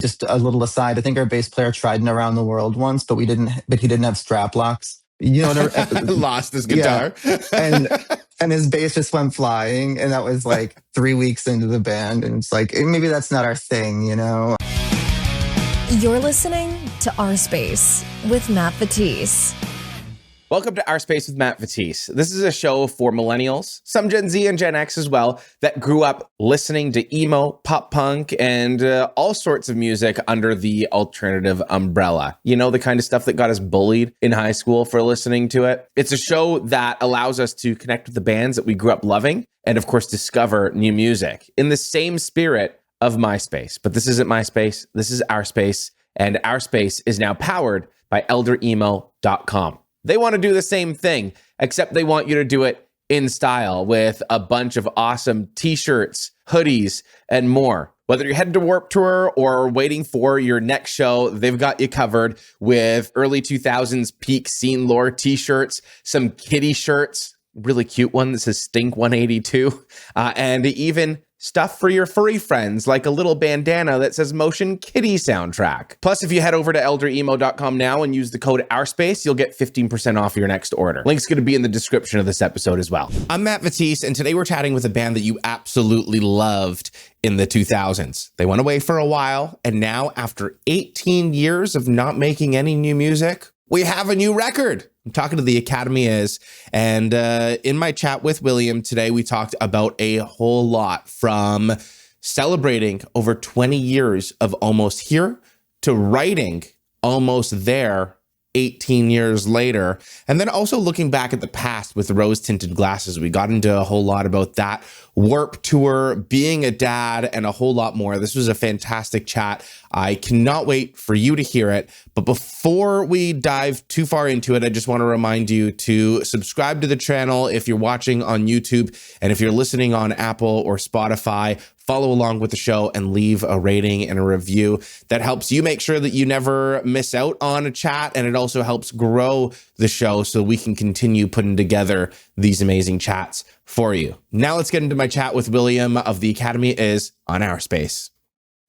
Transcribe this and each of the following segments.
Just a little aside, I think our bass player tried an Around the World once, but he didn't have strap locks. Lost his Yeah. guitar. And his bass just went flying, and that was like 3 weeks into the band, and it's like maybe that's not our thing, You're listening to OurSpace with Matt Vettese. Welcome to OurSpace with Matt Vettese. This is a show for millennials, some Gen Z and Gen X as well, that grew up listening to emo, pop punk, and all sorts of music under the alternative umbrella. You know, the kind of stuff that got us bullied in high school for listening to it. It's a show that allows us to connect with the bands that we grew up loving and, of course, discover new music in the same spirit of MySpace. But this isn't MySpace. This is OurSpace, and OurSpace is now powered by elderemo.com. They want to do the same thing, except they want you to do it in style with a bunch of awesome t-shirts, hoodies, and more. Whether you're heading to Warped Tour or waiting for your next show, they've got you covered with early 2000s peak scene lore t-shirts, some kitty shirts, really cute one that says Stink 182, and even stuff for your furry friends, like a little bandana that says Motion Kitty Soundtrack. Plus, if you head over to elderemo.com now and use the code OurSpace, you'll get 15% off your next order. Link's going to be in the description of this episode as well. I'm Matt Vettese, and today we're chatting with a band that you absolutely loved in the 2000s. They went away for a while, and now after 18 years of not making any new music, we have a new record. I'm talking to The Academy Is, and in my chat with William today, we talked about a whole lot, from celebrating over 20 years of Almost Here to writing Almost There 18 years later, and then also looking back at the past with Rose-tinted glasses. We got into a whole lot about that, Warped Tour, being a dad, and a whole lot more. This was a fantastic chat. I cannot wait for you to hear it. But before we dive too far into it, I just want to remind you to subscribe to the channel if you're watching on YouTube, and if you're listening on Apple or Spotify, follow along with the show and leave a rating and a review. That helps you make sure that you never miss out on a chat, and it also helps grow the show so we can continue putting together these amazing chats for you. Now let's get into my chat with William of The Academy Is on OurSpace.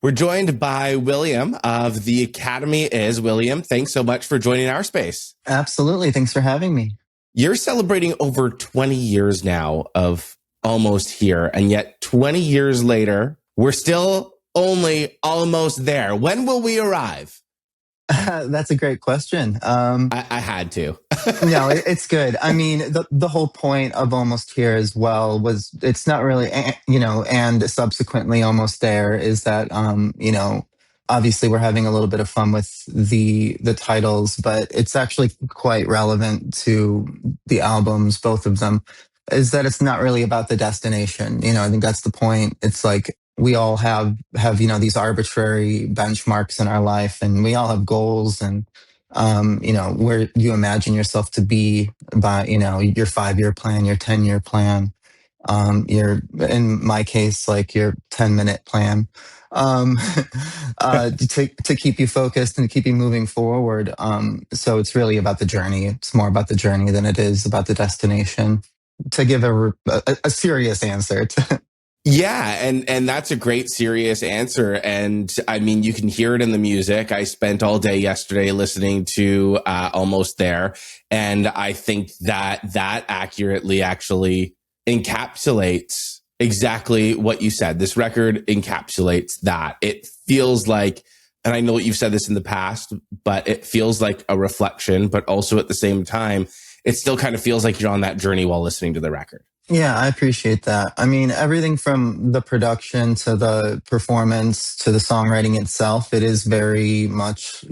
We're joined by William of The Academy Is. William, thanks so much for joining OurSpace. Absolutely. Thanks for having me. You're celebrating over 20 years now of Almost Here, and yet 20 years later, we're still only almost there. When will we arrive? That's a great question. I had to. No, it's good. I mean, the whole point of Almost Here as well was, it's not really, and subsequently Almost There, is that, obviously we're having a little bit of fun with the titles, but it's actually quite relevant to the albums, both of them, is that it's not really about the destination. I think that's the point. It's like we all have these arbitrary benchmarks in our life, and we all have goals, and where you imagine yourself to be by, your 5-year plan, your 10-year plan, in my case, like your 10-minute plan, to keep you focused and to keep you moving forward. So it's really about the journey. It's more about the journey than it is about the destination, to give a serious answer to. Yeah, and that's a great serious answer. And I mean, you can hear it in the music. I spent all day yesterday listening to Almost There, and I think that accurately actually encapsulates exactly what you said. This record encapsulates that. It feels like, and I know you've said this in the past, but it feels like a reflection, but also at the same time, it still kind of feels like you're on that journey while listening to the record. Yeah, I appreciate that. I mean, everything from the production to the performance to the songwriting itself, it is very much,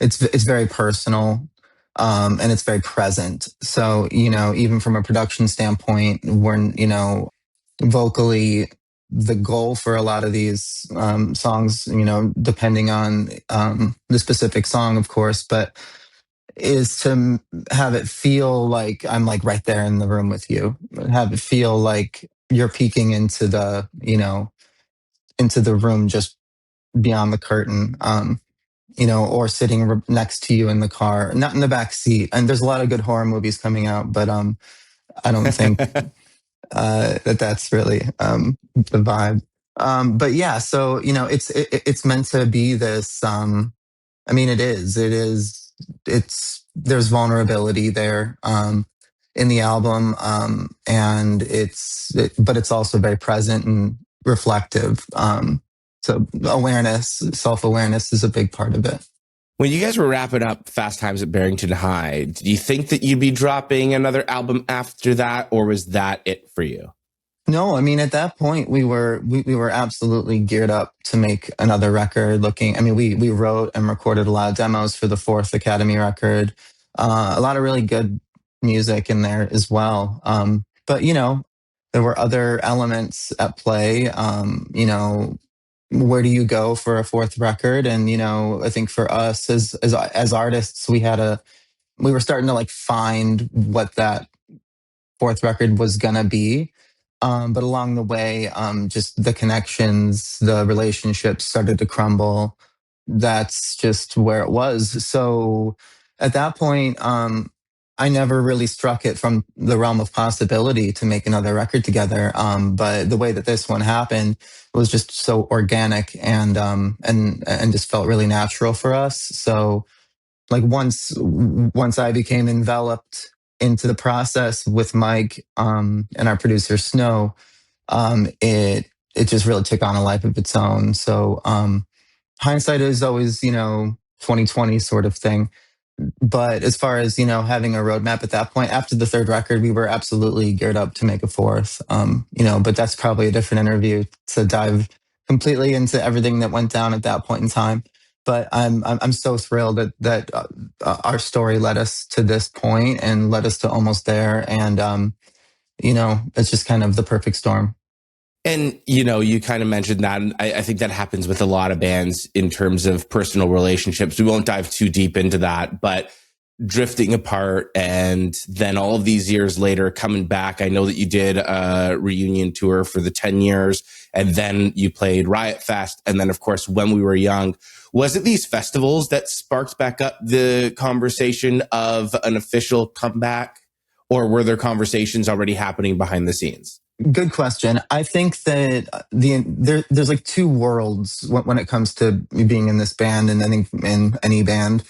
it's very personal, and it's very present. So, even from a production standpoint, we're, vocally, the goal for a lot of these songs, depending on the specific song, of course, but is to have it feel like I'm like right there in the room with you, have it feel like you're peeking into the, into the room just beyond the curtain, or sitting next to you in the car, not in the back seat. And there's a lot of good horror movies coming out, but I don't think that's really the vibe. But yeah, so it's meant to be this. I mean, it's there's vulnerability there in the album, and but it's also very present and reflective. So self awareness is a big part of it. When you guys were wrapping up Fast Times at Barrington High, do you think that you'd be dropping another album after that, or was that it for you? No, I mean at that point we were absolutely geared up to make another record. I mean, we wrote and recorded a lot of demos for the fourth Academy record, a lot of really good music in there as well. But there were other elements at play. Where do you go for a fourth record? And I think for us as artists, we were starting to like find what that fourth record was gonna be. But along the way, just the connections, the relationships started to crumble. That's just where it was. So at that point, I never really struck it from the realm of possibility to make another record together. But the way that this one happened was just so organic and just felt really natural for us. So like once I became enveloped into the process with Mike and our producer Snow, it just really took on a life of its own. So hindsight is always 2020 sort of thing. But as far as having a roadmap at that point, after the third record, we were absolutely geared up to make a fourth. But that's probably a different interview to dive completely into everything that went down at that point in time. But I'm so thrilled that our story led us to this point and led us to almost there, and it's just kind of the perfect storm. And, you kind of mentioned that. And I think that happens with a lot of bands in terms of personal relationships. We won't dive too deep into that, but drifting apart and then all of these years later coming back. I know that you did a reunion tour for the 10 years and then you played Riot Fest. And then, of course, When We Were Young. Was it these festivals that sparked back up the conversation of an official comeback, or were there conversations already happening behind the scenes? Good question. I think that there's like two worlds when it comes to being in this band, and I think in any band,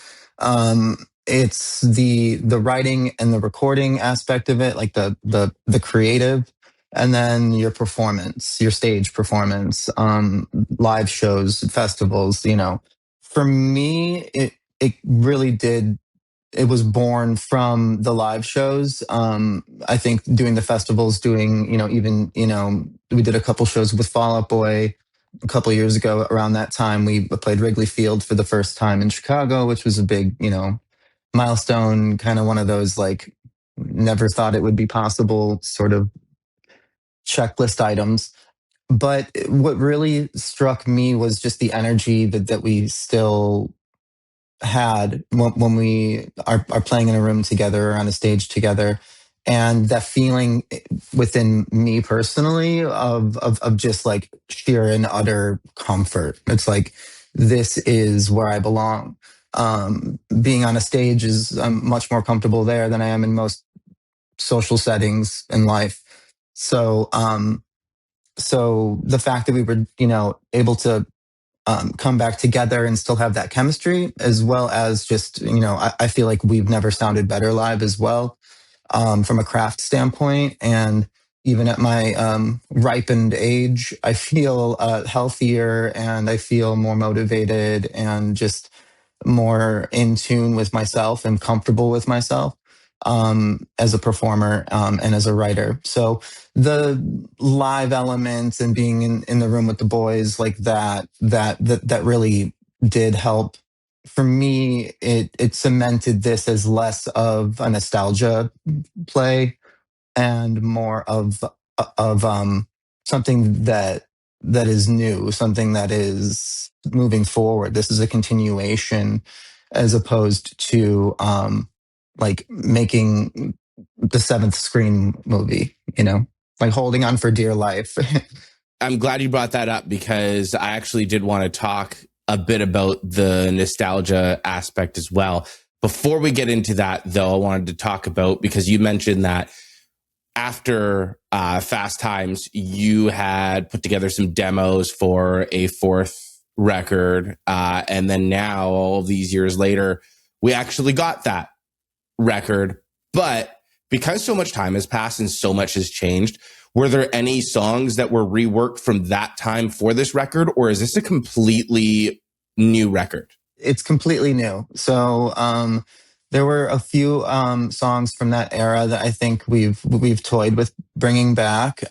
it's the writing and the recording aspect of it, like the creative, and then your performance, your stage performance, live shows, festivals. For me, it really did. It was born from the live shows. I think doing the festivals, we did a couple shows with Fall Out Boy a couple years ago. Around that time, we played Wrigley Field for the first time in Chicago, which was a big, milestone, kind of one of those like never thought it would be possible sort of checklist items. But what really struck me was just the energy that we still had when we are playing in a room together or on a stage together, and that feeling within me personally of just like sheer and utter comfort. It's like, this is where I belong. Being on a stage I'm much more comfortable there than I am in most social settings in life. So so the fact that we were able to come back together and still have that chemistry, as well as just, I feel like we've never sounded better live as well, from a craft standpoint. And even at my ripened age, I feel healthier and I feel more motivated and just more in tune with myself and comfortable with myself as a performer and as a writer. So the live elements and being in the room with the boys like that really did help. For me, it cemented this as less of a nostalgia play and more of something that is new, something that is moving forward. This is a continuation, as opposed to like making the seventh Scream movie, like holding on for dear life. I'm glad you brought that up, because I actually did want to talk a bit about the nostalgia aspect as well. Before we get into that, though, I wanted to talk about, because you mentioned that after Fast Times, you had put together some demos for a fourth record. And then now, all these years later, we actually got that record. But because so much time has passed and so much has changed, were there any songs that were reworked from that time for this record, or is this a completely new record? It's completely new. So there were a few songs from that era that I think we've toyed with bringing back,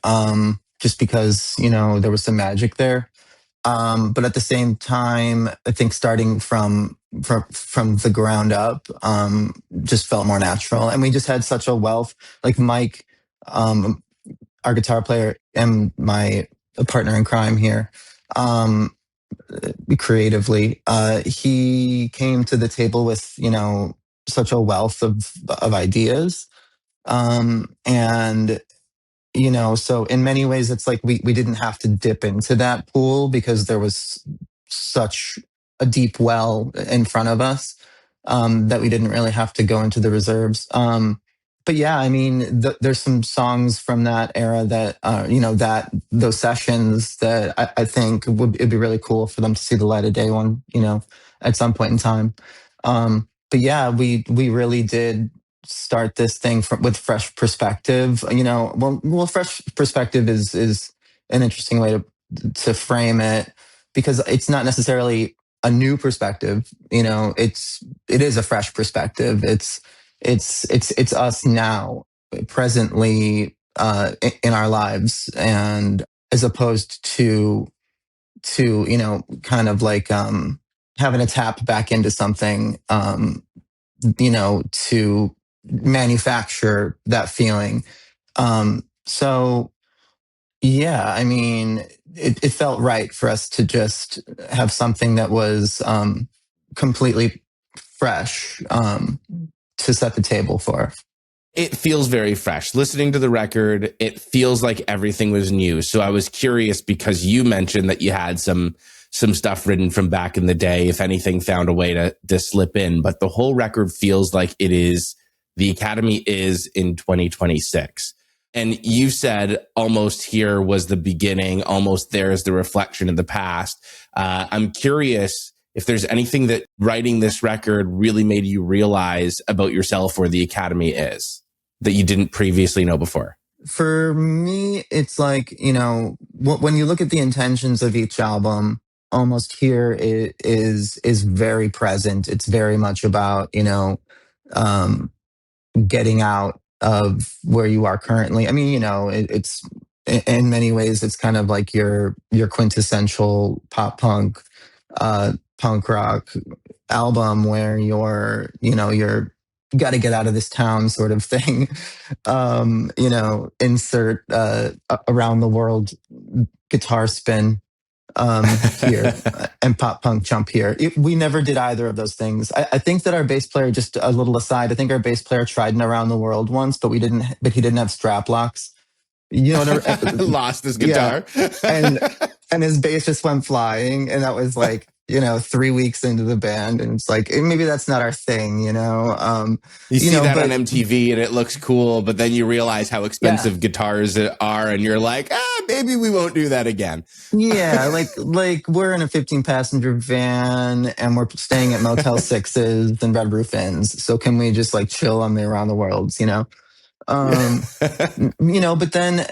just because there was some magic there. But at the same time, I think starting from the ground up just felt more natural, and we just had such a wealth. Like Mike, our guitar player and my partner in crime here, creatively, he came to the table with such a wealth of ideas, and so in many ways it's like we didn't have to dip into that pool because there was such a deep well in front of us, that we didn't really have to go into the reserves. But yeah, I mean, there's some songs from that era that, that those sessions that I think it'd be really cool for them to see the light of day one, at some point in time. But yeah, we really did start this thing with fresh perspective. Well, fresh perspective is an interesting way to frame it, because it's not necessarily a new perspective. It is a fresh perspective. It's us now, presently, in our lives, and as opposed to kind of like having to tap back into something, to manufacture that feeling. So yeah, I mean, it felt right for us to just have something that was completely fresh, to set the table for. It feels very fresh. Listening to the record, it feels like everything was new. So I was curious because you mentioned that you had some stuff written from back in the day, if anything found a way to slip in. But the whole record feels like the Academy is in 2026. And you said almost here was the beginning, almost there is the reflection of the past. I'm curious if there's anything that writing this record really made you realize about yourself or the Academy is that you didn't previously know before. For me, it's like, when you look at the intentions of each album, almost here it is very present. It's very much about, getting out of where you are currently. I mean, it's in many ways, it's kind of like your quintessential pop punk, punk rock album where you're got to get out of this town sort of thing. Insert around the world guitar spin here, and pop punk jump here. We never did either of those things. I think that our bass player, just a little aside, I think our bass player tried an around the world once, but he didn't have strap locks. Lost his guitar. Yeah. And his bass just went flying, and that was like 3 weeks into the band, and it's like maybe that's not our thing. You see that on MTV and it looks cool, but then you realize how expensive guitars are, and you're like, maybe we won't do that again. Yeah, like we're in a 15-passenger van and we're staying at Motel 6s and Red Roof Inns. So can we just like chill on the around the worlds, but then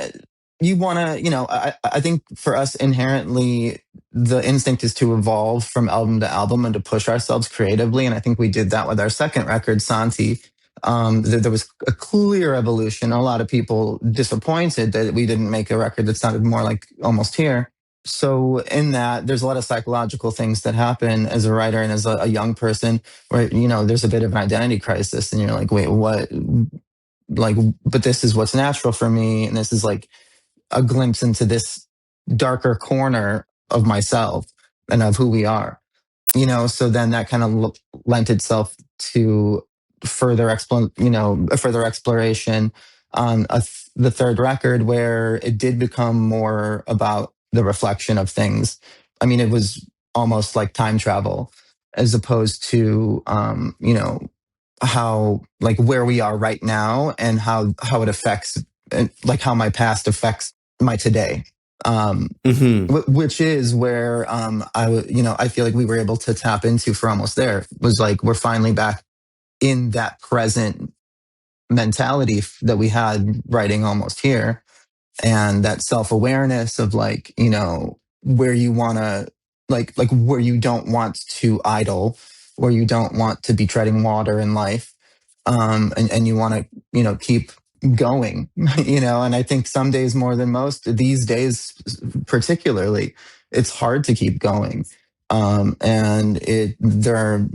you want to, I think for us inherently, the instinct is to evolve from album to album and to push ourselves creatively. And I think we did that with our second record, Santi. There was a clear evolution. A lot of people disappointed that we didn't make a record that sounded more like Almost Here. So in that, there's a lot of psychological things that happen as a writer and as a young person where, there's a bit of an identity crisis and you're like, wait, what? Like, but this is what's natural for me. And this is like a glimpse into this darker corner of myself and of who we are, so then that kind of lent itself to further exploration on the third record, where it did become more about the reflection of things. I mean, it was almost like time travel as opposed to, how like where we are right now and how it affects like how my past affects my today. Which is where I feel like we were able to tap into for Almost There. It was like we're finally back in that present mentality that we had writing Almost Here, and that self-awareness of like, where you want to, like where you don't want to idle, where you don't want to be treading water in life, and you want to, keep going, and I think some days more than most, these days particularly, it's hard to keep going. And there are,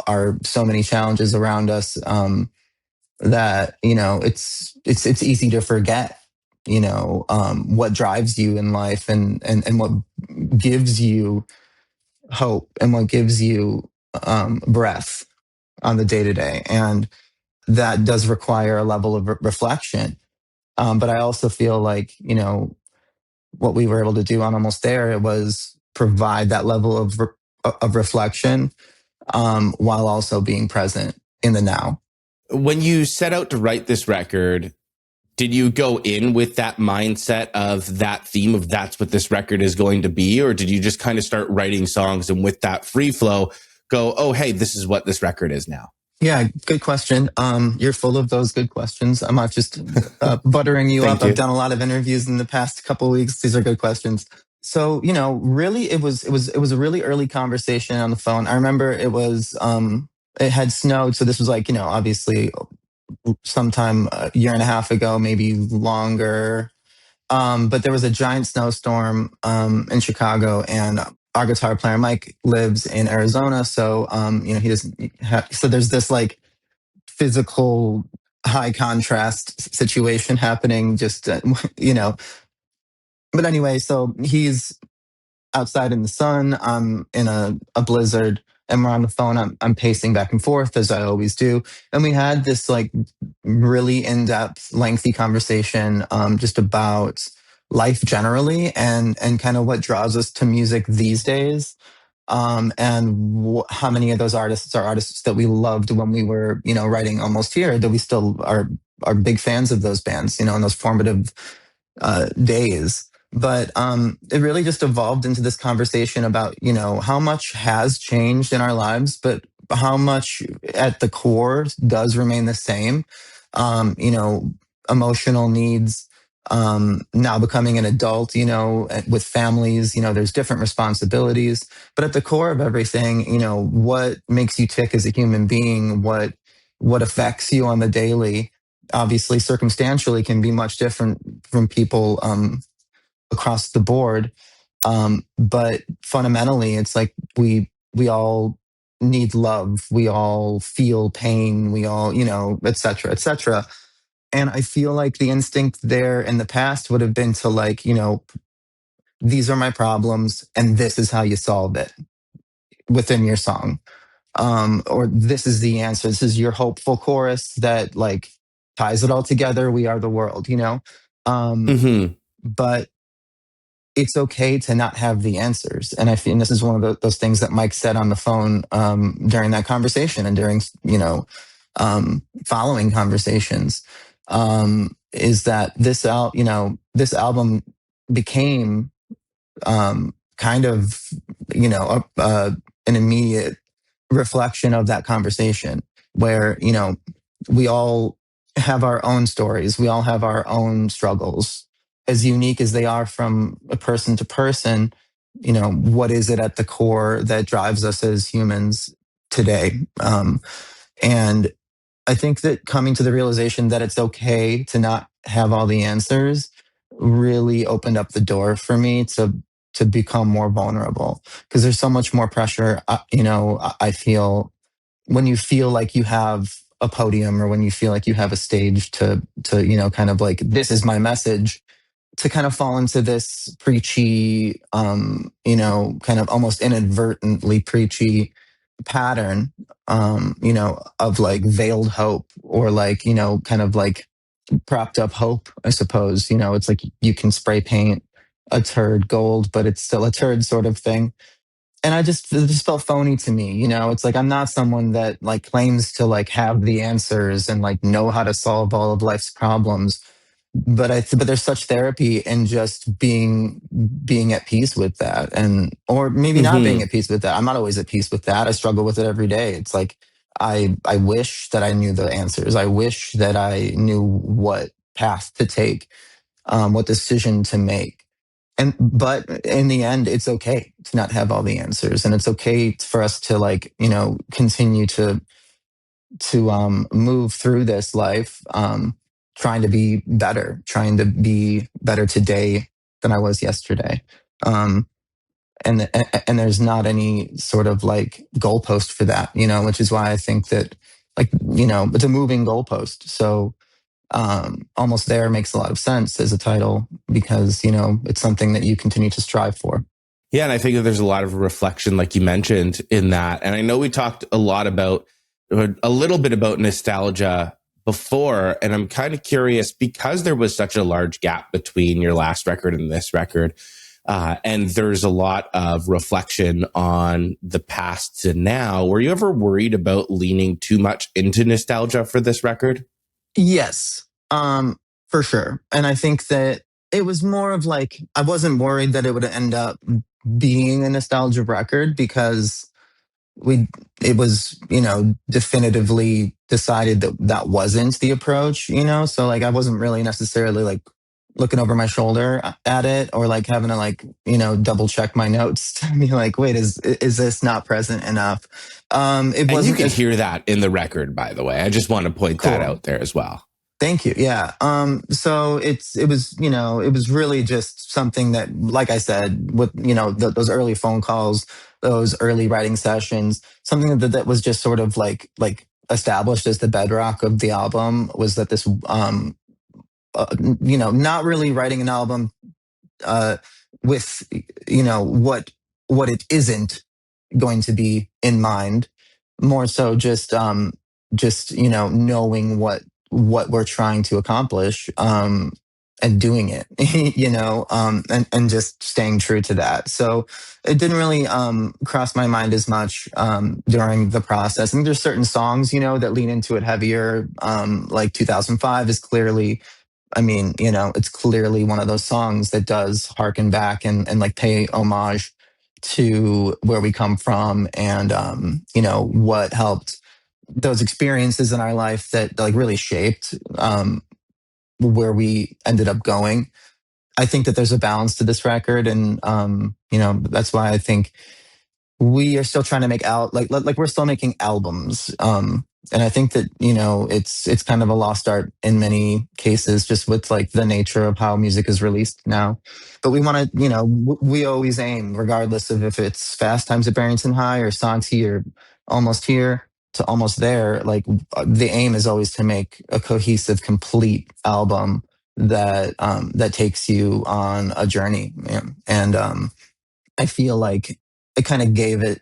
are so many challenges around us, that, it's easy to forget, what drives you in life, and what gives you hope, and what gives you, breath on the day to day. And that does require a level of reflection. But I also feel like, what we were able to do on Almost There, it was provide that level of reflection, while also being present in the now. When you set out to write this record, did you go in with that mindset of that theme of that's what this record is going to be? Or did you just kind of start writing songs and with that free flow go, oh, hey, this is what this record is now? Yeah, good question. You're full of those good questions. I'm not just buttering you up. You. I've done a lot of interviews in the past couple of weeks. These are good questions. So, really, it was a really early conversation on the phone. I remember it had snowed, so this was like, obviously sometime a year and a half ago, maybe longer. But there was a giant snowstorm in Chicago, and our guitar player Mike lives in Arizona, so he doesn't have. So there's this like physical high contrast situation happening. Just But anyway, so he's outside in the sun. I'm in a blizzard, and we're on the phone. I'm pacing back and forth as I always do. And we had this like really in-depth, lengthy conversation, just about life generally, and kind of what draws us to music these days. And how many of those artists are artists that we loved when we were, writing Almost Here, that we still are big fans of those bands, in those formative days. But it really just evolved into this conversation about, how much has changed in our lives, but how much at the core does remain the same. Emotional needs, now becoming an adult, with families, there's different responsibilities. But at the core of everything, what makes you tick as a human being, what affects you on the daily, obviously circumstantially can be much different from people across the board. But fundamentally, it's like we all need love. We all feel pain. We all, et cetera, et cetera. And I feel like the instinct there in the past would have been to like, these are my problems and this is how you solve it within your song. Or this is the answer. This is your hopeful chorus that like ties it all together. We are the world, But it's okay to not have the answers. And I feel, and this is one of those things that Mike said on the phone during that conversation and during, following conversations, is that this album became kind of, an immediate reflection of that conversation where, we all have our own stories. We all have our own struggles, as unique as they are from a person to person. What is it at the core that drives us as humans today? And I think that coming to the realization that it's okay to not have all the answers really opened up the door for me to become more vulnerable, because there's so much more pressure. I feel when you feel like you have a podium, or when you feel like you have a stage to kind of like, this is my message, to kind of fall into this preachy, kind of almost inadvertently preachy pattern, of like veiled hope, or like, kind of like propped up hope, I suppose. It's like you can spray paint a turd gold, but it's still a turd sort of thing. And it just felt phony to me. It's like, I'm not someone that like claims to like have the answers and like know how to solve all of life's problems. but there's such therapy in just being at peace with that, and or maybe not being Hmm. at peace with that. I'm not always at peace with that. I struggle with it every day. It's like I wish that I knew the answers. I wish that I knew what path to take, what decision to make. And but in the end, it's okay to not have all the answers, and it's okay for us to, like, continue to move through this life, trying to be better, trying to be better today than I was yesterday. Um, and there's not any sort of like goalpost for that, which is why I think that, like, it's a moving goalpost. So almost there makes a lot of sense as a title, because it's something that you continue to strive for. Yeah, and I think that there's a lot of reflection, like you mentioned, in that. And I know we talked a little bit about nostalgia before, and I'm kind of curious, because there was such a large gap between your last record and this record, and there's a lot of reflection on the past to now. Were you ever worried about leaning too much into nostalgia for this record? Yes, for sure. And I think that it was more of like, I wasn't worried that it would end up being a nostalgia record, because we it was, definitively decided that that wasn't the approach, so like I wasn't really necessarily like looking over my shoulder at it, or like having to, like, double check my notes to be like, wait, is this not present enough? It And you wasn't can as hear that in the record, by the way. I just want to point that cool. out there as well. Thank you. Yeah. So it was really just something that, like I said, with, those early phone calls, those early writing sessions, something that was just sort of like established as the bedrock of the album, was that this, not really writing an album, uh, with, what it isn't going to be in mind, more so just knowing what we're trying to accomplish, and doing it, and just staying true to that. So it didn't really cross my mind as much during the process. I think there's certain songs, that lean into it heavier, like 2005 is clearly, I mean, it's clearly one of those songs that does harken back and like pay homage to where we come from, and what helped, those experiences in our life that like really shaped, where we ended up going. I think that there's a balance to this record, and that's why I think we are still trying to make out like we're still making albums, and I think that it's kind of a lost art in many cases, just with like the nature of how music is released now. But we want to, we always aim, regardless of if it's Fast Times at Barrington High or Songs Here, Almost Here to Almost There, like, the aim is always to make a cohesive, complete album that takes you on a journey, man. And I feel like it kind of gave it,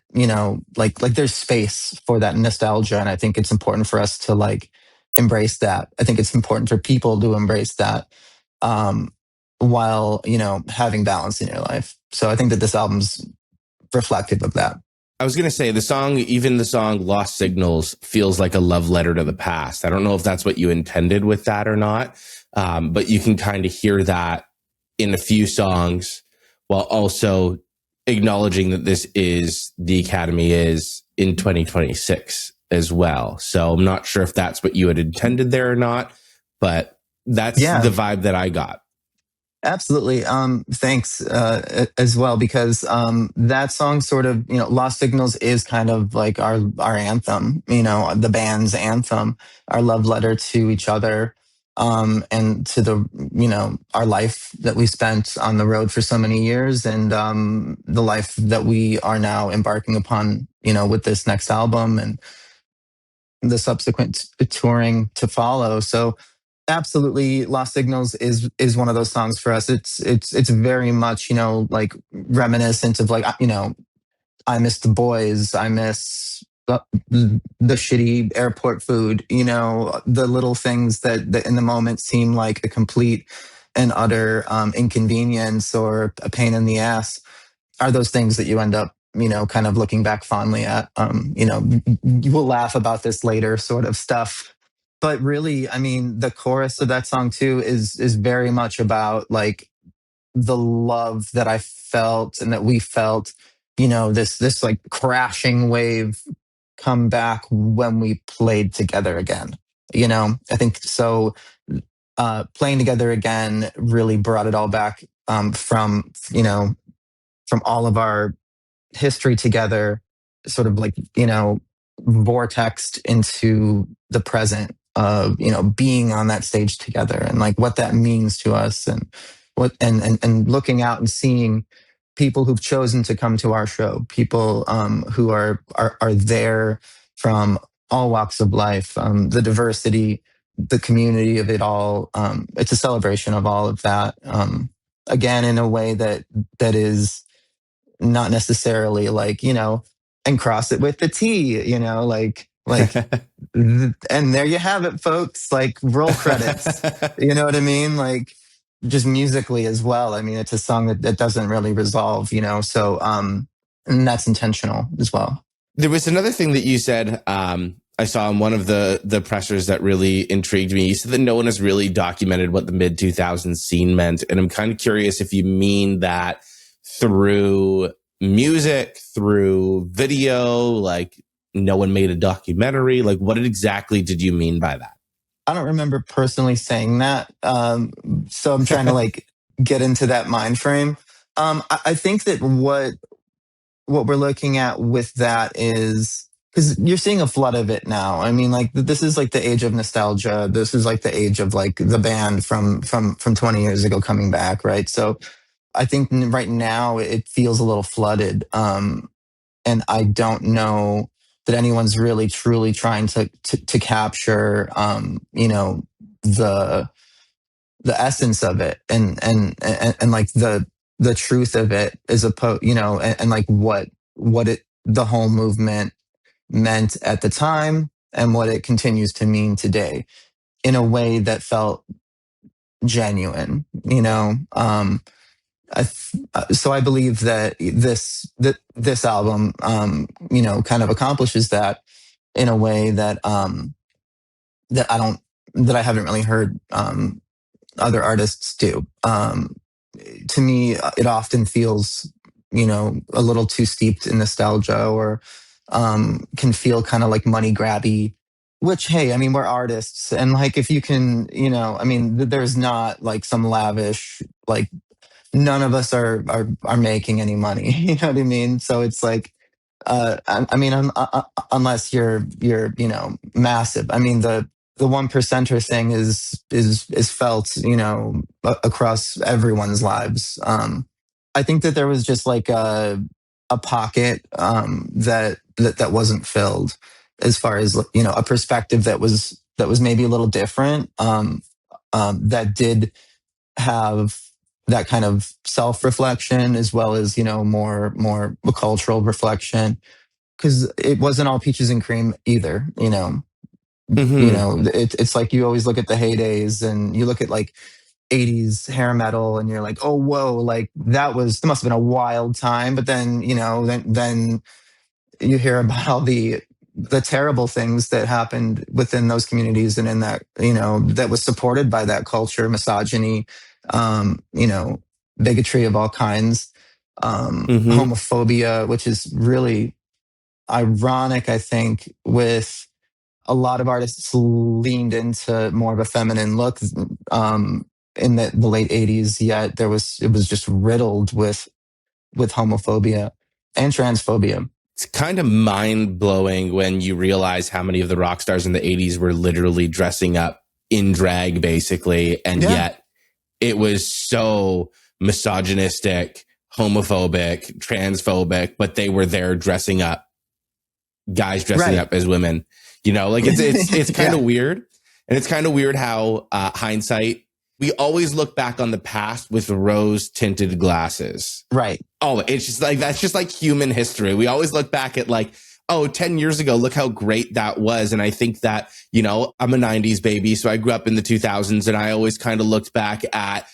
like there's space for that nostalgia. And I think it's important for us to like embrace that. I think it's important for people to embrace that, while, having balance in your life. So I think that this album's reflective of that. I was going to say even the song Lost Signals feels like a love letter to the past. I don't know if that's what you intended with that or not, but you can kind of hear that in a few songs, while also acknowledging that the Academy is in 2026 as well. So I'm not sure if that's what you had intended there or not, but that's Yeah. the vibe that I got. Absolutely. Thanks, as well, because that song sort of, Lost Signals is kind of like our anthem, the band's anthem, our love letter to each other, and to the, our life that we spent on the road for so many years, and the life that we are now embarking upon, with this next album and the subsequent touring to follow. So absolutely, Lost Signals is one of those songs for us. It's very much, like reminiscent of, like, I miss the boys, I miss the shitty airport food, the little things that in the moment seem like a complete and utter inconvenience or a pain in the ass, are those things that you end up, kind of looking back fondly at. You will laugh about this later sort of stuff. But really, I mean, the chorus of that song too is very much about like the love that I felt and that we felt, this like crashing wave come back when we played together again. I think so. Playing together again really brought it all back, from all of our history together, sort of like, vortexed into the present of, being on that stage together and like what that means to us, and and looking out and seeing people who've chosen to come to our show, people who are there from all walks of life, the diversity, the community of it all. It's a celebration of all of that. Again, in a way that is not necessarily like, and cross it with the T, and there you have it, folks. Like, roll credits. You know what I mean? Like, just musically as well. I mean, it's a song that doesn't really resolve, so, and that's intentional as well. There was another thing that you said, I saw in one of the pressers that really intrigued me. You said that no one has really documented what the mid 2000s scene meant. And I'm kind of curious if you mean that through music, through video, like no one made a documentary. Like, what exactly did you mean by that? I don't remember personally saying that. So I'm trying to like get into that mind frame. I think that what we're looking at with that is, because you're seeing a flood of it now. I mean, like, this is like the age of nostalgia. This is like the age of like the band from 20 years ago coming back, right? So I think right now it feels a little flooded. And I don't know that anyone's really truly trying to capture, the essence of it, and like the truth of it, as opposed, and like what it, the whole movement meant at the time and what it continues to mean today, in a way that felt genuine. So I believe that this album, kind of accomplishes that in a way that that I don't that I haven't really heard other artists do. To me, it often feels, a little too steeped in nostalgia, or can feel kind of like money grabby. Which, hey, I mean, we're artists, and like, if you can, I mean, there's not like some lavish, like, none of us are making any money. You know what I mean? So it's like, I mean, unless you're massive. I mean, the one percenter thing is felt, across everyone's lives. I think that there was just like a pocket, that wasn't filled, as far as, a perspective that was maybe a little different, that did have that kind of self-reflection, as well as, more cultural reflection, because it wasn't all peaches and cream either. It's like, you always look at the heydays, and you look at like 80s hair metal, and you're like, oh, whoa, like that must have been a wild time. But then, then you hear about all the terrible things that happened within those communities, and in that, that was supported by that culture: misogyny, bigotry of all kinds, homophobia, which is really ironic, I think, with a lot of artists leaned into more of a feminine look, in the late 80s, yet it was just riddled with homophobia and transphobia. It's kind of mind blowing when you realize how many of the rock stars in the 80s were literally dressing up in drag, basically. And yet it was so misogynistic, homophobic, transphobic, but they were there dressing up, guys dressing up as women. Like, it's kind of weird. And it's kind of weird how hindsight, we always look back on the past with rose-tinted glasses. Right. Oh, it's just like, that's just like human history. We always look back at like, 10 years ago, look how great that was. And I think that, I'm a 90s baby, so I grew up in the 2000s, and I always kind of looked back at,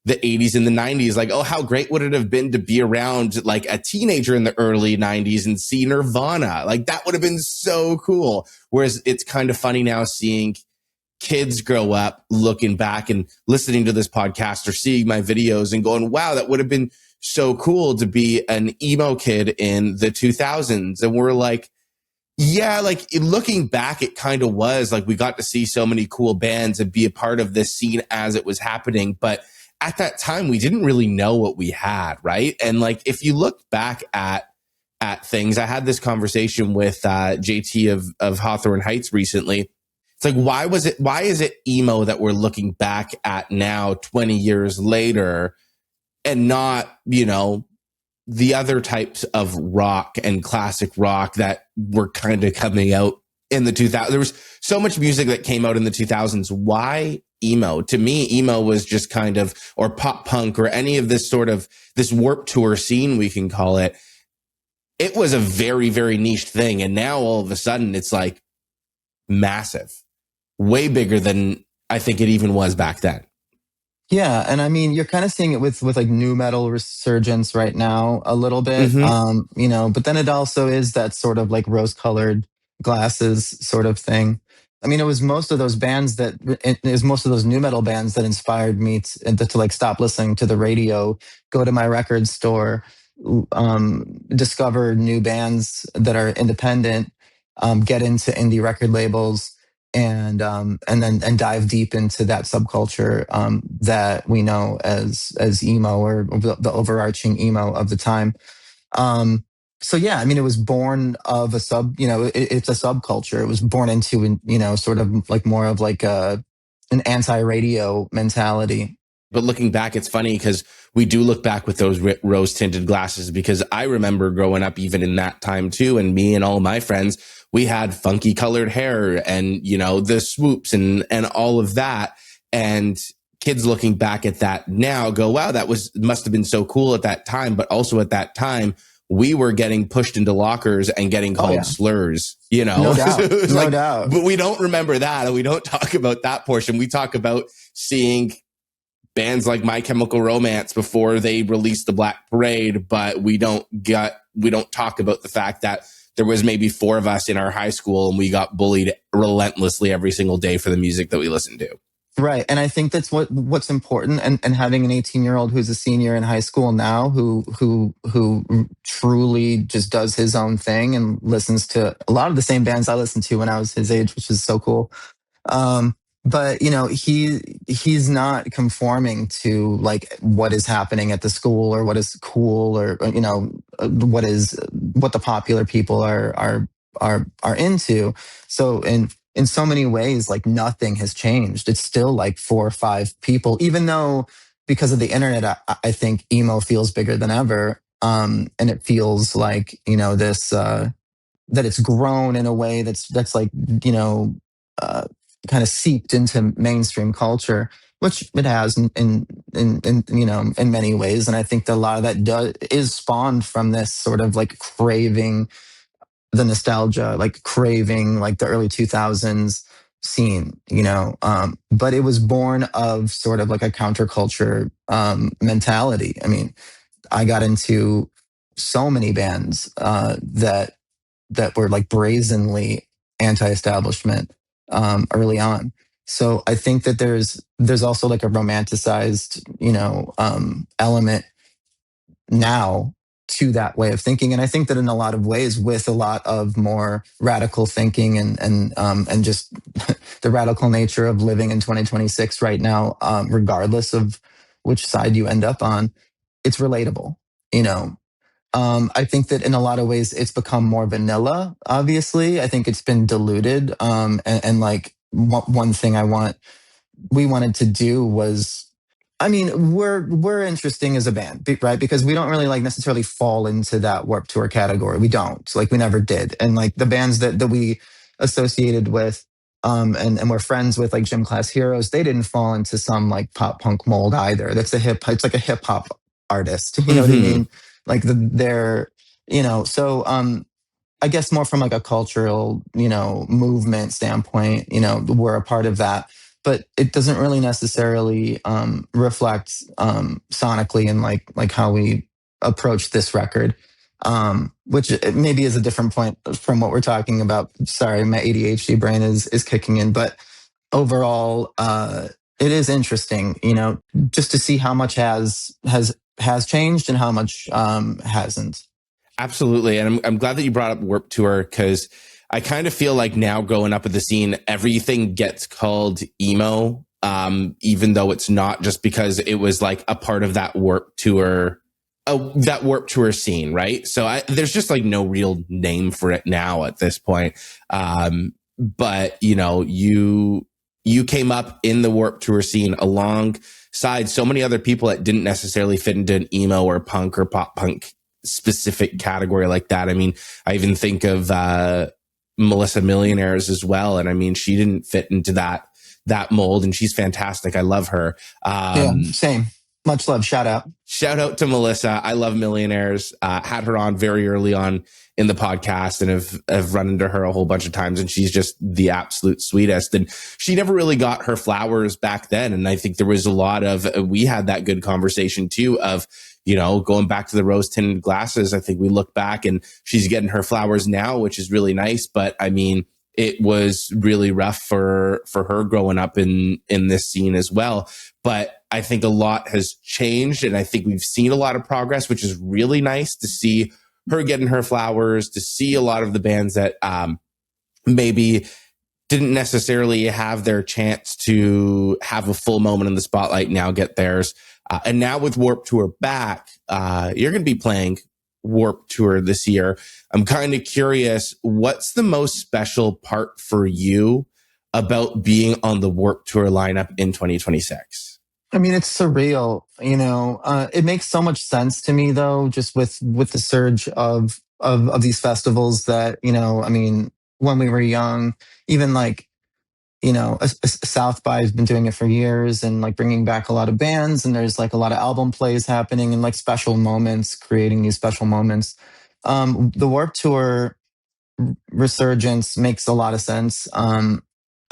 the 80s and the 90s. Like, oh, how great would it have been to be around like a teenager in the early 90s and see Nirvana? Like, that would have been so cool. Whereas it's kind of funny now seeing kids grow up looking back and listening to this podcast or seeing my videos and going, wow, that would have been so cool to be an emo kid in the 2000s. And we're like, yeah, like looking back, it kind of was like we got to see so many cool bands and be a part of this scene as it was happening. But at that time, we didn't really know what we had, right? And like, if you look back at things, I had this conversation with JT of Hawthorne Heights recently. It's like, why is it emo that we're looking back at now 20 years later and not, you know, the other types of rock and classic rock that were kind of coming out in the 2000s? There was so much music that came out in the 2000s. Why emo? To me, emo was just kind of, or pop punk or any of this sort of this Warped Tour scene, we can call it. It was a very, very niche thing. And now all of a sudden it's like massive, way bigger than I think it even was back then. Yeah, and I mean, you're kind of seeing it with like new metal resurgence right now a little bit, you know. But then it also is that sort of like rose-colored glasses sort of thing. I mean, it was most of those bands that it was most of those new metal bands that inspired me to like stop listening to the radio, go to my record store, discover new bands that are independent, get into indie record labels, and then dive deep into that subculture that we know as emo, or the overarching emo of the time. So yeah, I mean, it was born of it's a subculture. It was born into, you know, sort of like more of like an anti-radio mentality. But looking back, it's funny because we do look back with those rose-tinted glasses, because I remember growing up even in that time too. And me and all my friends, we had funky colored hair and, you know, the swoops and all of that. And kids looking back at that now go, wow, must have been so cool at that time. But also at that time, we were getting pushed into lockers and getting called slurs, you know? No doubt. No doubt. But we don't remember that. And we don't talk about that portion. We talk about seeing bands like My Chemical Romance before they released the Black Parade, but we don't talk about the fact that there was maybe 4 of us in our high school and we got bullied relentlessly every single day for the music that we listened to. Right. And I think that's what's important. And having an 18-year-old who's a senior in high school now, who truly just does his own thing and listens to a lot of the same bands I listened to when I was his age, which is so cool. But you know, he's not conforming to like what is happening at the school or what is cool, or you know, what the popular people are into. So in so many ways, like nothing has changed. It's still like 4 or 5 people, even though because of the internet, I think emo feels bigger than ever. And it feels like, you know, this, that it's grown in a way that's like, you know, kind of seeped into mainstream culture, which it has in you know, in many ways. And I think that a lot of that is spawned from this sort of like craving the nostalgia, like craving like the early 2000s scene, you know. But it was born of sort of like a counterculture mentality. I mean, I got into so many bands that were like brazenly anti-establishment early on. So I think that there's also like a romanticized, you know, element now to that way of thinking. And I think that in a lot of ways, with a lot of more radical thinking and just the radical nature of living in 2026 right now, regardless of which side you end up on, it's relatable, you know. I think that in a lot of ways it's become more vanilla. Obviously, I think it's been diluted. And like one thing we wanted to do was, I mean, we're interesting as a band, right? Because we don't really like necessarily fall into that Warped Tour category. We don't, like, we never did. And like the bands that we associated with, and we're friends with, like Gym Class Heroes, they didn't fall into some like pop punk mold either. It's like a hip hop artist. You know what I mean? Like they're, you know, so I guess more from like a cultural, you know, movement standpoint, you know, we're a part of that. but it doesn't really necessarily reflect sonically and like how we approach this record, which maybe is a different point from what we're talking about. Sorry, my ADHD brain is kicking in, but overall, it is interesting, just to see how much has changed and how much hasn't. Absolutely. And I'm glad that you brought up Warped Tour, because I kind of feel like now growing up at the scene, everything gets called emo, even though it's not, just because it was like a part of that Warped Tour, scene, right? So there's just like no real name for it now at this point. But you came up in the Warped Tour scene alongside so many other people that didn't necessarily fit into an emo or punk or pop punk specific category like that. I mean, I even think of Melissa Millionaires as well, and I mean, she didn't fit into that mold, and she's fantastic. I love her. Yeah, same. Much love. Shout out to Melissa. I love Millionaires. Had her on very early on in the podcast, and have run into her a whole bunch of times, and she's just the absolute sweetest. And she never really got her flowers back then. And I think there was a lot of, we had that good conversation too of, going back to the rose-tinted glasses. I think we look back and she's getting her flowers now, which is really nice. But I mean, it was really rough for her growing up in this scene as well. But I think a lot has changed, and I think we've seen a lot of progress, which is really nice to see her getting her flowers, to see a lot of the bands that maybe didn't necessarily have their chance to have a full moment in the spotlight now get theirs. And now with Warped Tour back, you're going to be playing Warped Tour this year. I'm kind of curious, what's the most special part for you about being on the Warped Tour lineup in 2026? I mean, it's surreal, it makes so much sense to me though, just with the surge of these festivals that, I mean, when we were young, even like, South by has been doing it for years and like bringing back a lot of bands, and there's like a lot of album plays happening and like special moments, creating these special moments. The Warped Tour resurgence makes a lot of sense. I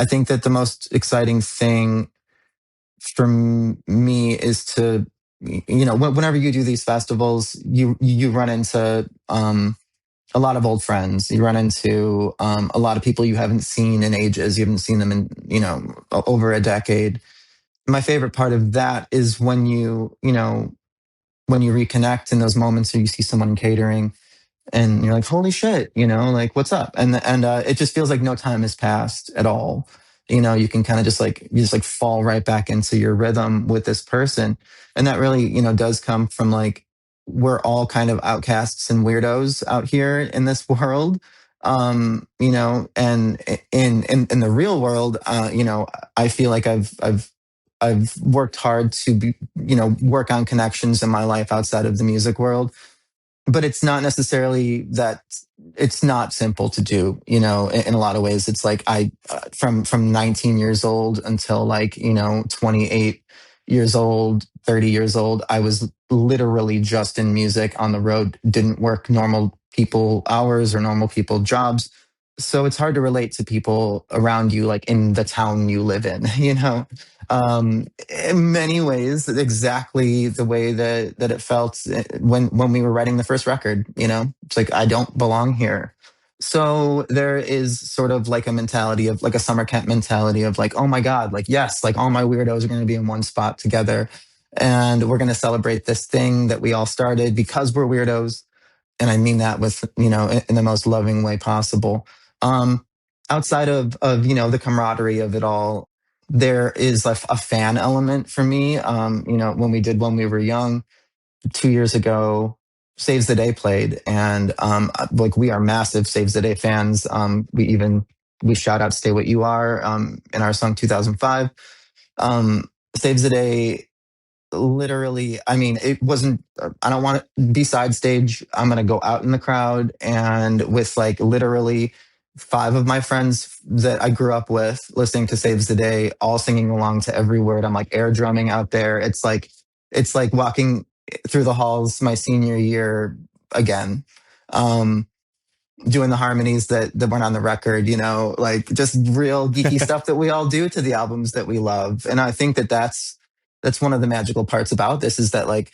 think that the most exciting thing for me is to, whenever you do these festivals, you run into a lot of old friends. You run into a lot of people you haven't seen in ages. You haven't seen them in, over a decade. My favorite part of that is when when you reconnect in those moments, or you see someone catering and you're like, holy shit, like what's up? And it just feels like no time has passed at all. You can kind of just like, fall right back into your rhythm with this person. And that really, does come from like, we're all kind of outcasts and weirdos out here in this world. And in the real world, I feel like I've worked hard to be, work on connections in my life outside of the music world, but it's not necessarily that. It's not simple to do, in a lot of ways. It's like from 19 years old until like, 28 years old, 30 years old, I was literally just in music on the road, didn't work normal people hours or normal people jobs. So it's hard to relate to people around you, like in the town you live in, in many ways, exactly the way that it felt when we were writing the first record, it's like, I don't belong here. So there is sort of like a mentality of like a summer camp mentality of like, oh my God, like, yes, like all my weirdos are going to be in one spot together. And we're going to celebrate this thing that we all started because we're weirdos. And I mean that with, in the most loving way possible. Um, Outside of, the camaraderie of it all, there is like a fan element for me. When we were young, 2 years ago, Saves the Day played, and like we are massive Saves the Day fans. We shout out Stay What You Are in our song 2005. Saves the Day, literally, I mean, it wasn't, I don't want to be side stage. I'm going to go out in the crowd, and with like literally 5 of my friends that I grew up with listening to Saves the Day, all singing along to every word. I'm like air drumming out there. It's like walking through the halls my senior year again. doing the harmonies that weren't on the record, like just real geeky stuff that we all do to the albums that we love. And I think that's one of the magical parts about this is that like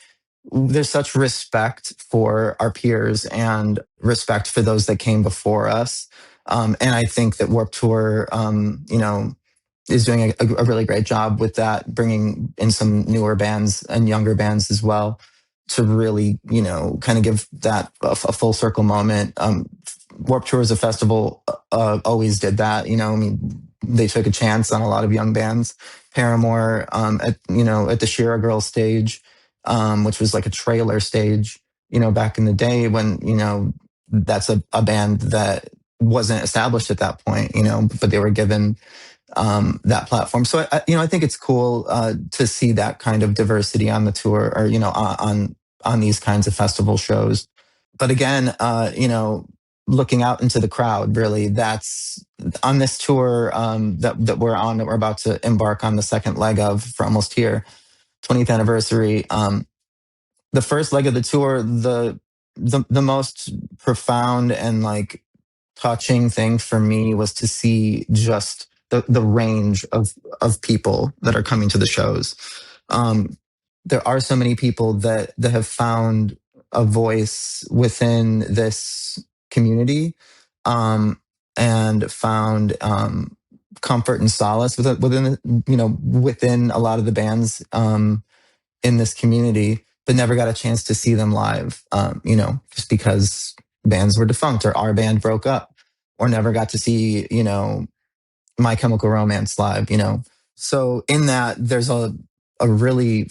there's such respect for our peers and respect for those that came before us. And I think that Warped Tour, is doing a really great job with that, bringing in some newer bands and younger bands as well to really, kind of give that a full circle moment. Warped Tour as a festival always did that. I mean, they took a chance on a lot of young bands. Paramore at the Shira Girls stage, which was like a trailer stage, back in the day when that's a band that wasn't established at that point, but they were given that platform. So I think it's cool to see that kind of diversity on the tour, or on these kinds of festival shows. But again, looking out into the crowd, really, that's on this tour that we're on, that we're about to embark on the second leg of for Almost Here, 20th anniversary. The first leg of the tour, the most profound and like touching thing for me was to see just the range of people that are coming to the shows. There are so many people that have found a voice within this community, and found comfort and solace within a lot of the bands in this community, but never got a chance to see them live. Just because bands were defunct or our band broke up, or never got to see My Chemical Romance live. So in that, there's a really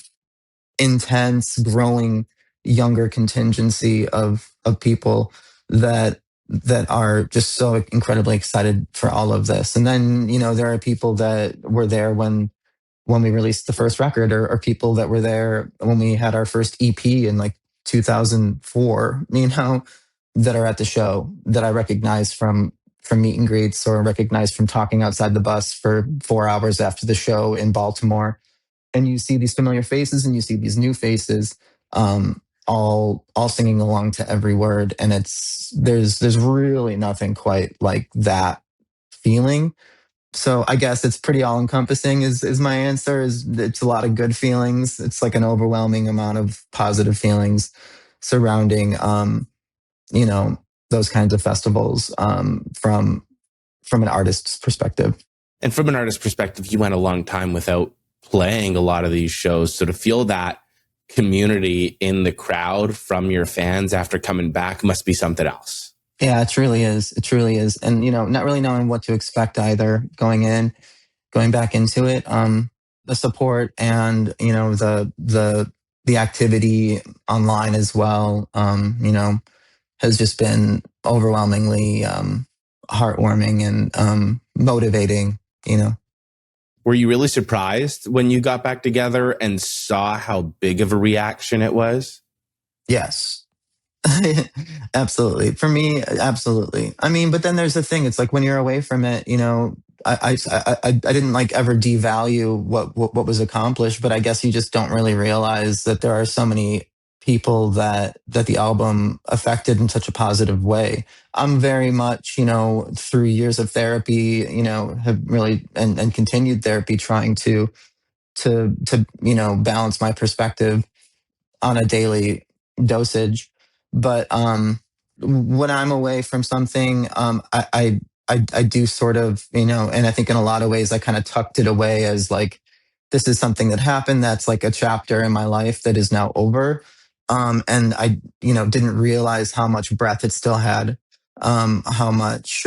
intense, growing, younger contingency of people that are just so incredibly excited for all of this. And then there are people that were there when we released the first record, or people that were there when we had our first EP in like 2004, that are at the show that I recognize from meet and greets, or recognize from talking outside the bus for 4 hours after the show in Baltimore. And you see these familiar faces and you see these new faces, all singing along to every word. And there's really nothing quite like that feeling. So I guess it's pretty all encompassing is my answer. It's a lot of good feelings. It's like an overwhelming amount of positive feelings surrounding those kinds of festivals, from an artist's perspective. And from an artist's perspective, you went a long time without playing a lot of these shows. So to feel that community in the crowd from your fans after coming back must be something else. Yeah, it truly is. It truly is. And, not really knowing what to expect either going back into it. The support and, the activity online as well, has just been overwhelmingly heartwarming and motivating. Were you really surprised when you got back together and saw how big of a reaction it was? Yes. Absolutely. For me, absolutely. I mean, but then there's the thing. It's like when you're away from it, I didn't like ever devalue what was accomplished, but I guess you just don't really realize that there are so many people that the album affected in such a positive way. I'm very much, through years of therapy, have really and continued therapy, trying to balance my perspective on a daily dosage. But when I'm away from something, I do sort of, and I think in a lot of ways I kind of tucked it away as like, this is something that happened. That's like a chapter in my life that is now over. And I, didn't realize how much breath it still had, how much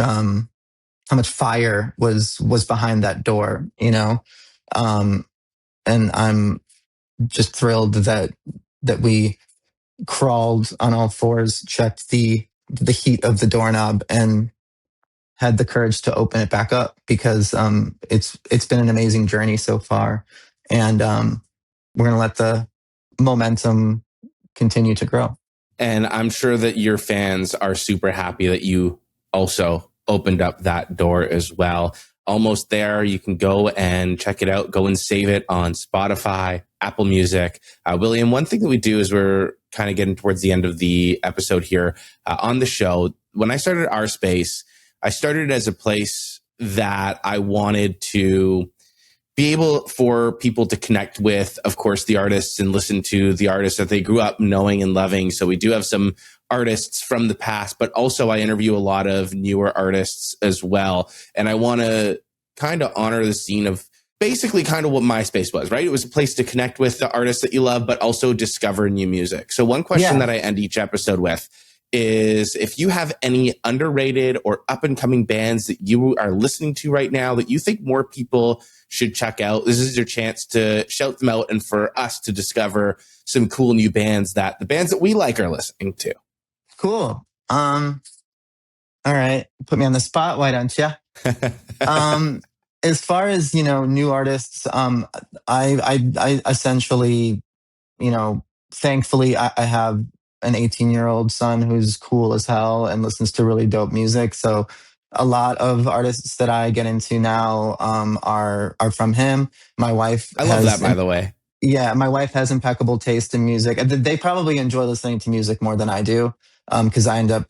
fire was behind that door, and I'm just thrilled that we crawled on all fours, checked the heat of the doorknob, and had the courage to open it back up, because it's been an amazing journey so far, and we're gonna let the momentum continue to grow. And I'm sure that your fans are super happy that you also opened up that door as well. almost there. You can go and check it out. Go and save it on Spotify, Apple Music. William, one thing that we do is we're kind of getting towards the end of the episode here on the show. When I started OurSpace, I started as a place that I wanted to be able for people to connect with, of course, the artists and listen to the artists that they grew up knowing and loving. So we do have some artists from the past, but also I interview a lot of newer artists as well. And I want to kind of honor the scene of basically kind of what MySpace was, right? It was a place to connect with the artists that you love, but also discover new music. So one question that I end each episode with is if you have any underrated or up and coming bands that you are listening to right now that you think more people should check out, this is your chance to shout them out and for us to discover some cool new bands that the bands that we like are listening to. Cool. All right. Put me on the spot. Why don't you? As far as, new artists, I essentially, thankfully I have an 18-year-old son who's cool as hell and listens to really dope music. So a lot of artists that I get into now are from him. My wife I love that, by the way. Yeah, my wife has impeccable taste in music. They probably enjoy listening to music more than I do because I end up,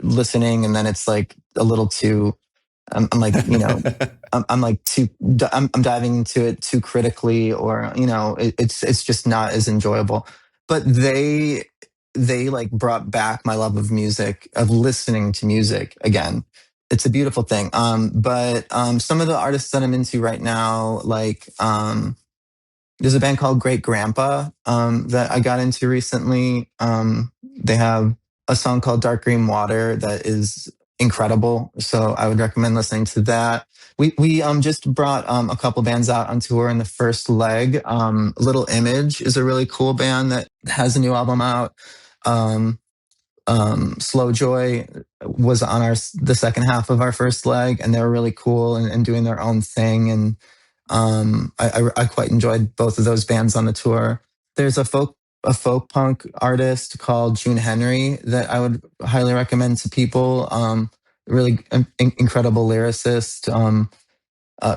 listening and then it's like a little too. I'm like, I'm like I'm diving into it too critically, or it's just not as enjoyable. But they like brought back my love of music, of listening to music again. It's a beautiful thing. But some of the artists that I'm into right now, like there's a band called Great Grandpa that I got into recently. They have a song called Dark Green Water that is incredible. So I would recommend listening to that. We just brought a couple bands out on tour in the first leg. Little Image is a really cool band that has a new album out. Slow Joy was on the second half of our first leg, and they were really cool and doing their own thing. And I quite enjoyed both of those bands on the tour. There's a folk punk artist called June Henry that I would highly recommend to people. Really incredible lyricist,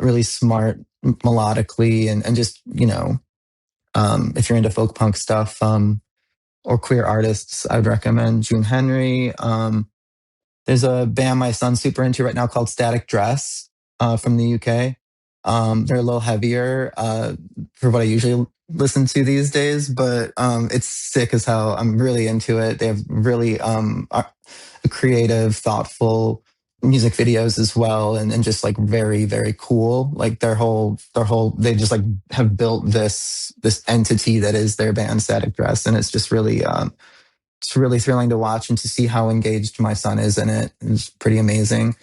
really smart melodically, and just if you're into folk punk stuff or queer artists, I would recommend June Henry. There's a band my son's super into right now called Static Dress from the UK. They're a little heavier for what I usually listen to these days, but it's sick as hell. I'm really into it. They have really creative, thoughtful music videos as well, and just like very, very cool. Like their whole they just like have built this entity that is their band Static Dress, and it's just really it's really thrilling to watch and to see how engaged my son is in it. It's pretty amazing.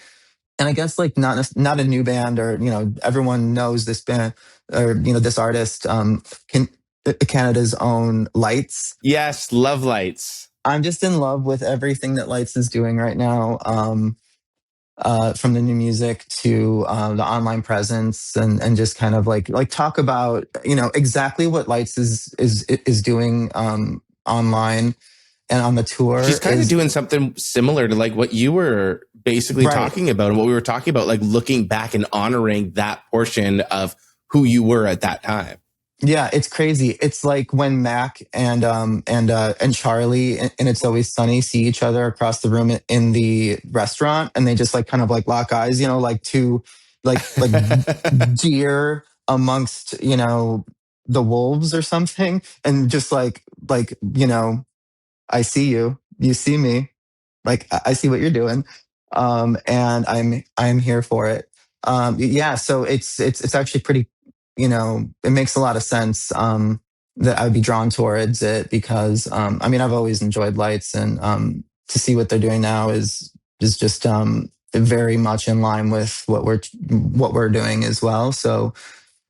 And I guess like not a new band, or everyone knows this band, or this artist, Canada's own Lights. Yes, love Lights. I'm just in love with everything that Lights is doing right now, from the new music to the online presence, and just kind of like talk about exactly what Lights is doing online and on the tour. She's kind of doing something similar to like what you were basically talking about, and what we were talking about, like looking back and honoring that portion of who you were at that time. Yeah, it's crazy. It's like when Mac and Charlie and It's Always Sunny see each other across the room in the restaurant, and they just like kind of like lock eyes, like two like deer amongst the wolves or something, and just like I see you, you see me, like I see what you're doing, and I'm here for it. Yeah, so it's actually pretty. It makes a lot of sense that I would be drawn towards it because I've always enjoyed Lights, and to see what they're doing now is just very much in line with what we're doing as well. So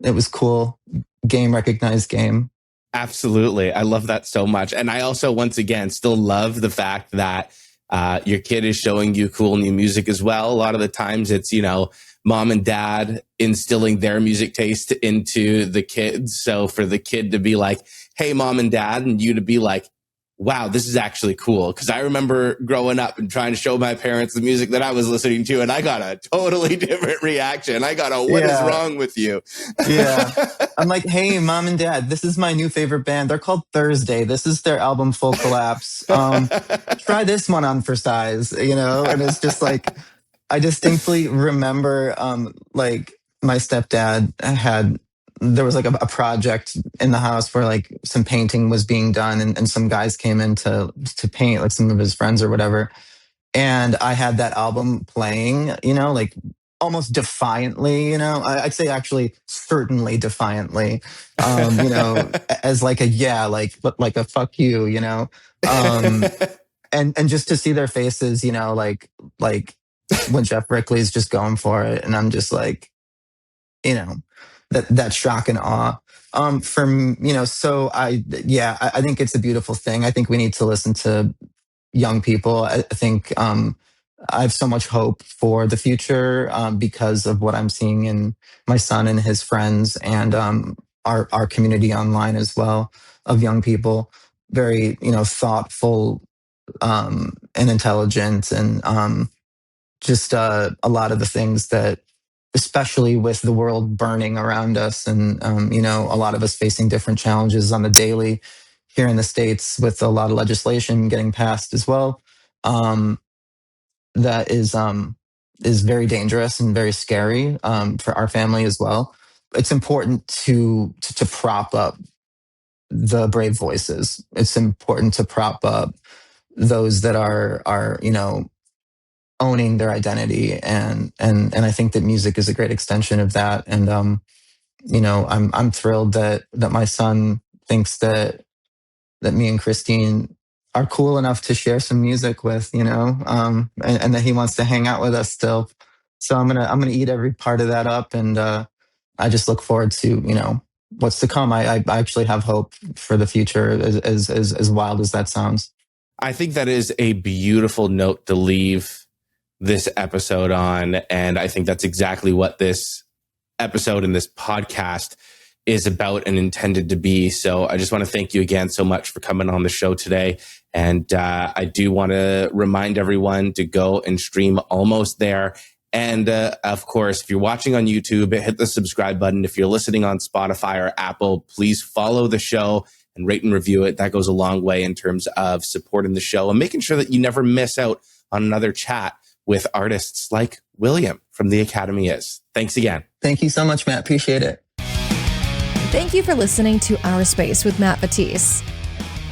it was cool. Game recognized game. Absolutely. I love that so much. And I also, once again, still love the fact that your kid is showing you cool new music as well. A lot of the times it's, mom and dad instilling their music taste into the kids. So for the kid to be like, hey, mom and dad, and you to be like, wow, this is actually cool. Because I remember growing up and trying to show my parents the music that I was listening to, and I got a totally different reaction. I got a, what is wrong with you? Yeah. I'm like, hey, mom and dad, this is my new favorite band. They're called Thursday. This is their album Full Collapse. Try this one on for size, And it's just like, I distinctly remember, like my stepdad there was like a project in the house where like some painting was being done and some guys came in to paint, like some of his friends or whatever. And I had that album playing, like almost defiantly, I'd say actually certainly defiantly, as like like a fuck you, and just to see their faces, like when Jeff Rickley's just going for it. And I'm just like, that shock and awe. So I think it's a beautiful thing. I think we need to listen to young people. I think I have so much hope for the future because of what I'm seeing in my son and his friends and our community online as well of young people, very thoughtful and intelligent and just a lot of the things that, especially with the world burning around us and a lot of us facing different challenges on the daily here in the States with a lot of legislation getting passed as well. That is very dangerous and very scary for our family as well. It's important to prop up the brave voices. It's important to prop up those that are owning their identity, and I think that music is a great extension of that. And I'm thrilled that my son thinks that me and Christine are cool enough to share some music with, and that he wants to hang out with us still. So I'm gonna eat every part of that up, and I just look forward to what's to come. I actually have hope for the future, as wild as that sounds. I think that is a beautiful note to leave this episode on. And I think that's exactly what this episode and this podcast is about and intended to be. So I just want to thank you again so much for coming on the show today. And I do want to remind everyone to go and stream Almost There. And of course, if you're watching on YouTube, hit the subscribe button. If you're listening on Spotify or Apple, please follow the show and rate and review it. That goes a long way in terms of supporting the show and making sure that you never miss out on another chat with artists like William from The Academy Is. Thanks again. Thank you so much, Matt. Appreciate it. Thank you for listening to OurSpace with Matt Vettese.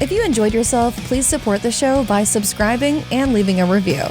If you enjoyed yourself, please support the show by subscribing and leaving a review.